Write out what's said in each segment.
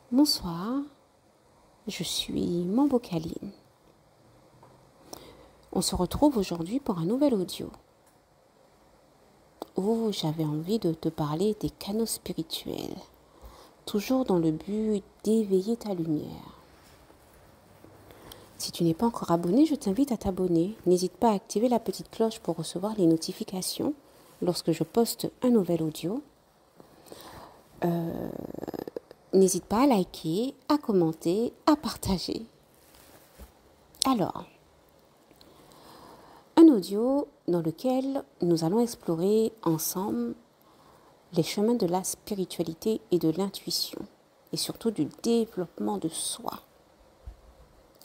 Bonsoir, je suis Mambo Kaline. On se retrouve aujourd'hui pour un nouvel audio où j'avais envie de te parler des canaux spirituels, toujours dans le but d'éveiller ta lumière. Si tu n'es pas encore abonné, je t'invite à t'abonner. N'hésite pas à activer la petite cloche pour recevoir les notifications lorsque je poste un nouvel audio. N'hésite pas à liker, à commenter, à partager. Alors, un audio dans lequel nous allons explorer ensemble les chemins de la spiritualité et de l'intuition, et surtout du développement de soi.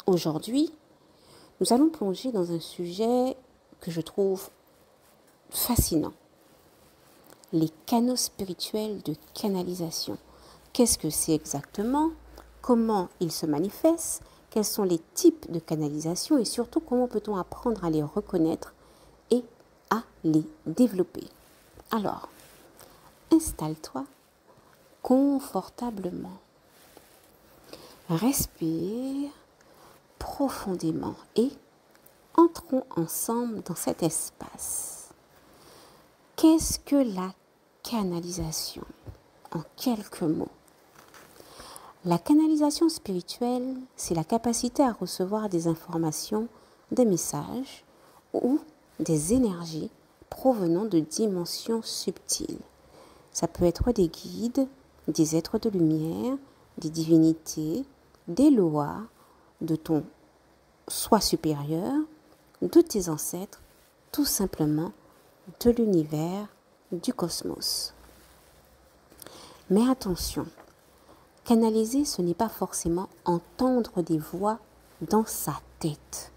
Aujourd'hui, nous allons plonger dans un sujet que je trouve fascinant. Les canaux spirituels de canalisation. Qu'est-ce que c'est exactement? Comment ils se manifestent? Quels sont les types de canalisation? Et surtout, comment peut-on apprendre à les reconnaître et à les développer? Alors, installe-toi confortablement. Respire profondément et entrons ensemble dans cet espace. Qu'est-ce que la canalisation? En quelques mots. La canalisation spirituelle, c'est la capacité à recevoir des informations, des messages ou des énergies provenant de dimensions subtiles. Ça peut être des guides, des êtres de lumière, des divinités, des lois de ton soi supérieur, de tes ancêtres, tout simplement de l'univers, du cosmos. Mais attention, canaliser, ce n'est pas forcément entendre des voix dans sa tête.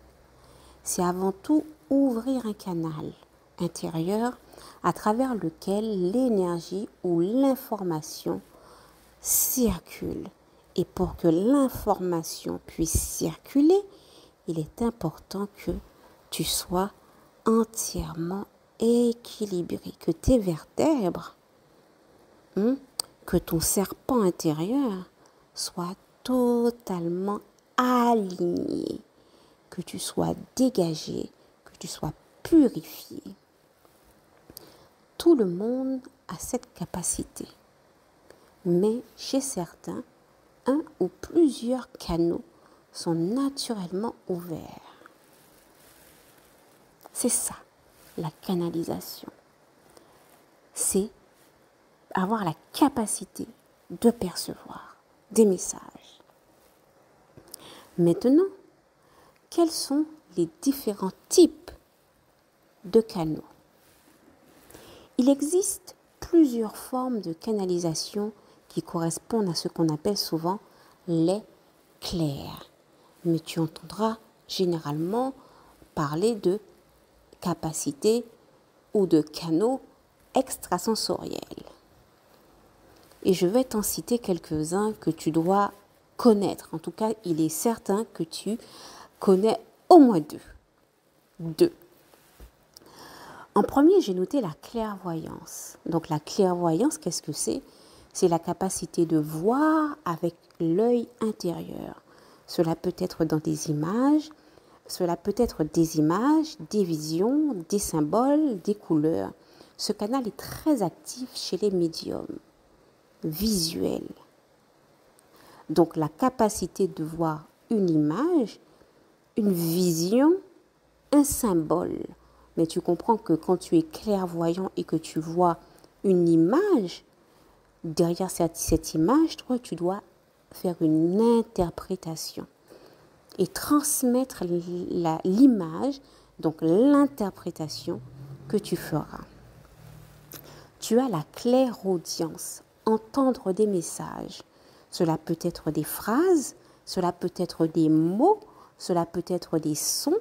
C'est avant tout ouvrir un canal intérieur à travers lequel l'énergie ou l'information circule. Et pour que l'information puisse circuler, il est important que tu sois entièrement équilibré, que tes vertèbres, que ton serpent intérieur soit totalement aligné, que tu sois dégagé, que tu sois purifié. Tout le monde a cette capacité, mais chez certains, un ou plusieurs canaux sont naturellement ouverts. C'est ça, la canalisation. C'est avoir la capacité de percevoir des messages. Maintenant, quels sont les différents types de canaux? Il existe plusieurs formes de canalisation qui correspondent à ce qu'on appelle souvent les clairs. Mais tu entendras généralement parler de capacités ou de canaux extrasensoriels. Et je vais t'en citer quelques-uns que tu dois connaître. En tout cas, il est certain que tu connais au moins deux. En premier, j'ai noté la clairvoyance. Donc la clairvoyance, qu'est-ce que c'est? C'est la capacité de voir avec l'œil intérieur. Cela peut être dans des images, des visions, des symboles, des couleurs. Ce canal est très actif chez les médiums visuels. Donc la capacité de voir une image, une vision, un symbole. Mais tu comprends que quand tu es clairvoyant et que tu vois une image, derrière cette image, toi, tu dois faire une interprétation et transmettre l'image, donc l'interprétation que tu feras. Tu as la clairaudience, entendre des messages. Cela peut être des phrases, cela peut être des mots, cela peut être des sons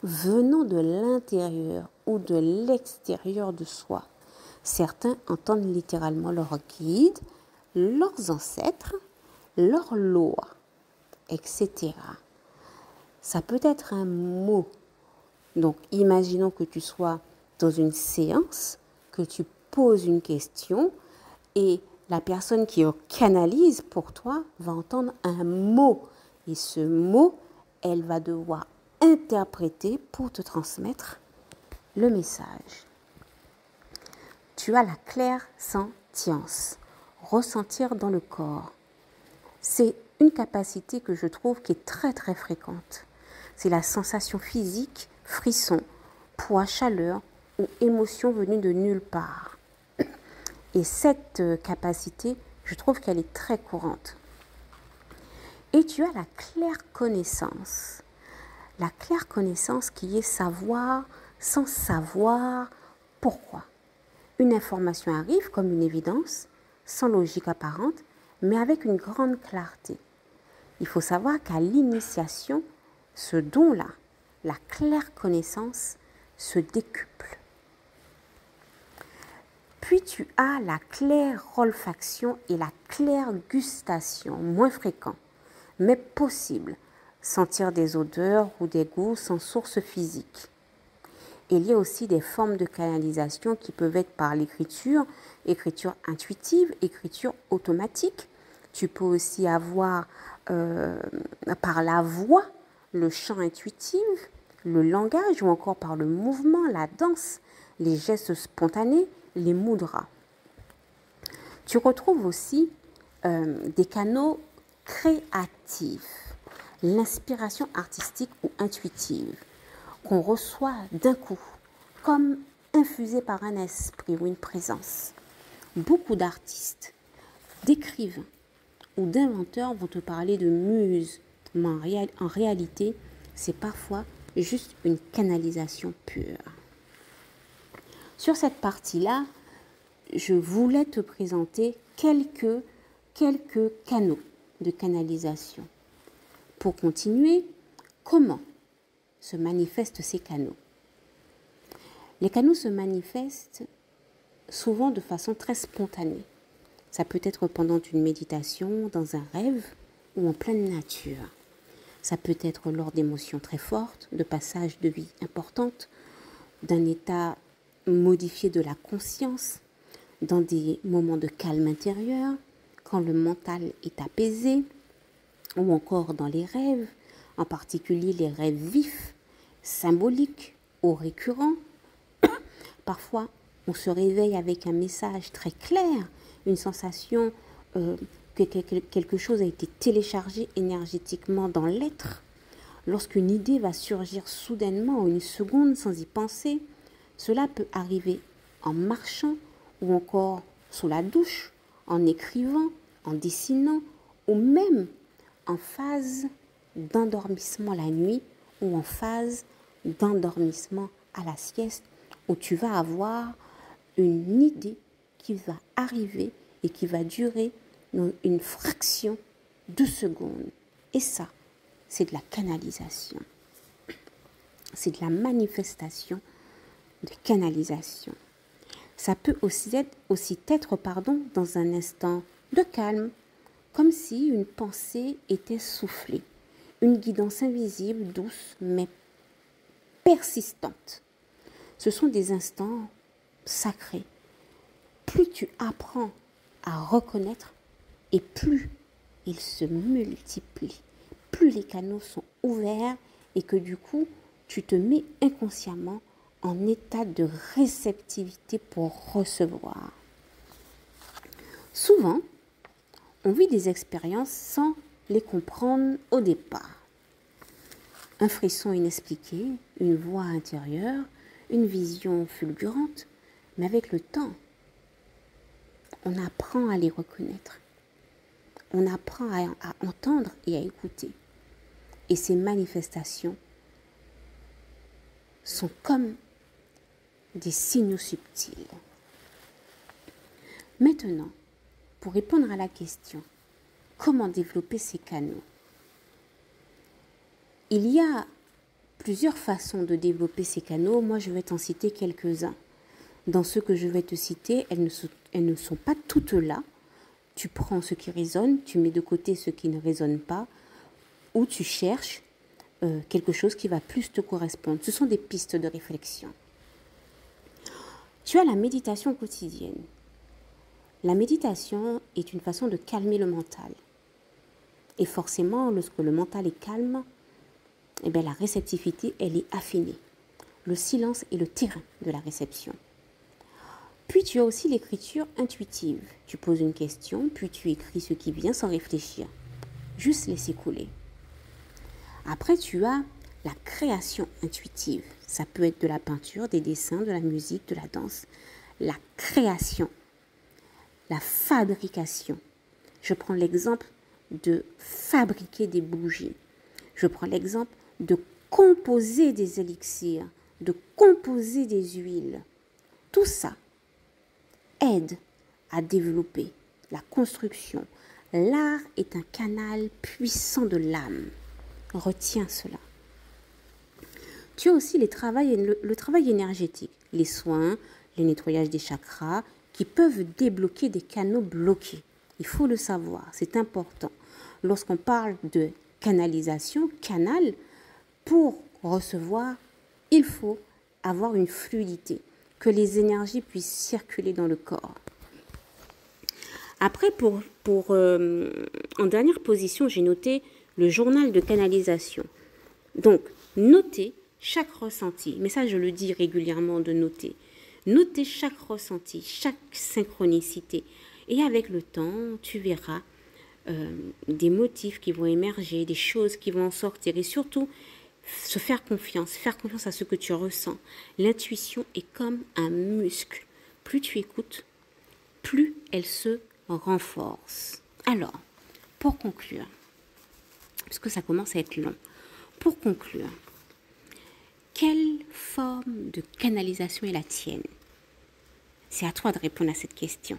venant de l'intérieur ou de l'extérieur de soi. Certains entendent littéralement leurs guides, leurs ancêtres, leurs lois, etc. Ça peut être un mot. Donc, imaginons que tu sois dans une séance, que tu poses une question et La personne qui canalise pour toi va entendre un mot. Et ce mot, elle va devoir interpréter pour te transmettre le message. Tu as la clairsentience, ressentir dans le corps. C'est une capacité que je trouve qui est très très fréquente. C'est la sensation physique, frisson, poids, chaleur ou émotion venue de nulle part. Et cette capacité, je trouve qu'elle est très courante. Et tu as la claire connaissance. La claire connaissance qui est savoir sans savoir pourquoi. Une information arrive comme une évidence, sans logique apparente, mais avec une grande clarté. Il faut savoir qu'à l'initiation, ce don-là, la claire connaissance, se décuple. Puis tu as la claire olfaction et la claire gustation, moins fréquent, mais possible, sentir des odeurs ou des goûts sans source physique. Il y a aussi des formes de canalisation qui peuvent être par l'écriture, écriture intuitive, écriture automatique. Tu peux aussi avoir par la voix, le chant intuitif, le langage ou encore par le mouvement, la danse, les gestes spontanés, les mudras. Tu retrouves aussi des canaux créatifs, l'inspiration artistique ou intuitive qu'on reçoit d'un coup, comme infusé par un esprit ou une présence. Beaucoup d'artistes, d'écrivains ou d'inventeurs vont te parler de muse, mais en réalité, c'est parfois juste une canalisation pure. Sur cette partie-là, je voulais te présenter quelques canaux de canalisation. Pour continuer, comment se manifestent ces canaux? Les canaux se manifestent souvent de façon très spontanée. Ça peut être pendant une méditation, dans un rêve ou en pleine nature. Ça peut être lors d'émotions très fortes, de passages de vie importantes, d'un état modifié de la conscience, dans des moments de calme intérieur, quand le mental est apaisé, ou encore dans les rêves, en particulier les rêves vifs, symboliques ou récurrents. Parfois, on se réveille avec un message très clair, une sensation que quelque chose a été téléchargé énergétiquement dans l'être. Lorsqu'une idée va surgir soudainement en une seconde sans y penser, cela peut arriver en marchant ou encore sous la douche, en écrivant, en dessinant ou même en phase d'endormissement la nuit ou en phase d'endormissement à la sieste où tu vas avoir une idée qui va arriver et qui va durer une fraction de seconde. Et ça, c'est de la canalisation. C'est de la manifestation de canalisation. Ça peut aussi être dans un instant de calme, comme si une pensée était soufflée, une guidance invisible, douce, mais persistante. Ce sont des instants sacrés. Plus tu apprends à reconnaître et plus ils se multiplient, plus les canaux sont ouverts et que du coup, tu te mets inconsciemment en état de réceptivité pour recevoir. Souvent, on vit des expériences sans les comprendre au départ. Un frisson inexpliqué, une voix intérieure, une vision fulgurante, mais avec le temps, on apprend à les reconnaître. On apprend à entendre et à écouter. Et ces manifestations sont comme des signaux subtils. Maintenant, pour répondre à la question, comment développer ces canaux? Il y a plusieurs façons de développer ces canaux. Moi, je vais t'en citer quelques-uns. Dans ceux que je vais te citer, elles ne sont pas toutes là. Tu prends ce qui résonne, tu mets de côté ce qui ne résonne pas, ou tu cherches quelque chose qui va plus te correspondre. Ce sont des pistes de réflexion. Tu as la méditation quotidienne. La méditation est une façon de calmer le mental. Et forcément, lorsque le mental est calme, eh bien, la réceptivité, elle est affinée. Le silence est le terrain de la réception. Puis tu as aussi l'écriture intuitive. Tu poses une question, puis tu écris ce qui vient sans réfléchir. Juste laisser couler. Après, tu as la création intuitive. Ça peut être de la peinture, des dessins, de la musique, de la danse. La création, la fabrication. Je prends l'exemple de fabriquer des bougies. Je prends l'exemple de composer des élixirs, de composer des huiles. Tout ça aide à développer la construction. L'art est un canal puissant de l'âme. Retiens cela. Tu as aussi le travail énergétique, les soins, les nettoyages des chakras qui peuvent débloquer des canaux bloqués. Il faut le savoir, c'est important. Lorsqu'on parle de canalisation, canal, pour recevoir, il faut avoir une fluidité, que les énergies puissent circuler dans le corps. Après, en dernière position, j'ai noté le journal de canalisation. Donc, notez chaque ressenti. Mais ça, je le dis régulièrement de noter. Notez chaque ressenti, chaque synchronicité. Et avec le temps, tu verras des motifs qui vont émerger, des choses qui vont en sortir. Et surtout, se faire confiance à ce que tu ressens. L'intuition est comme un muscle. Plus tu écoutes, plus elle se renforce. Alors, pour conclure, parce que ça commence à être long, pour conclure, quelle forme de canalisation est la tienne? C'est à toi de répondre à cette question.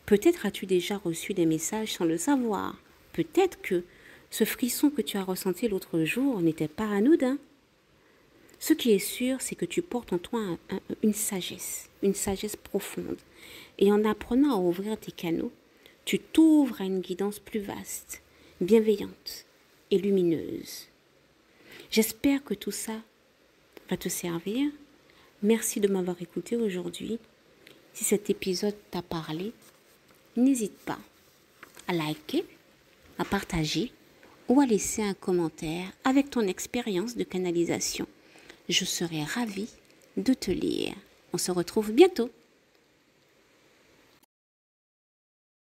Peut-être as-tu déjà reçu des messages sans le savoir. Peut-être que ce frisson que tu as ressenti l'autre jour n'était pas anodin. Ce qui est sûr, c'est que tu portes en toi une sagesse profonde. Et en apprenant à ouvrir tes canaux, tu t'ouvres à une guidance plus vaste, bienveillante et lumineuse. J'espère que tout ça va te servir. Merci de m'avoir écouté aujourd'hui. Si cet épisode t'a parlé, n'hésite pas à liker, à partager ou à laisser un commentaire avec ton expérience de canalisation. Je serai ravie de te lire. On se retrouve bientôt.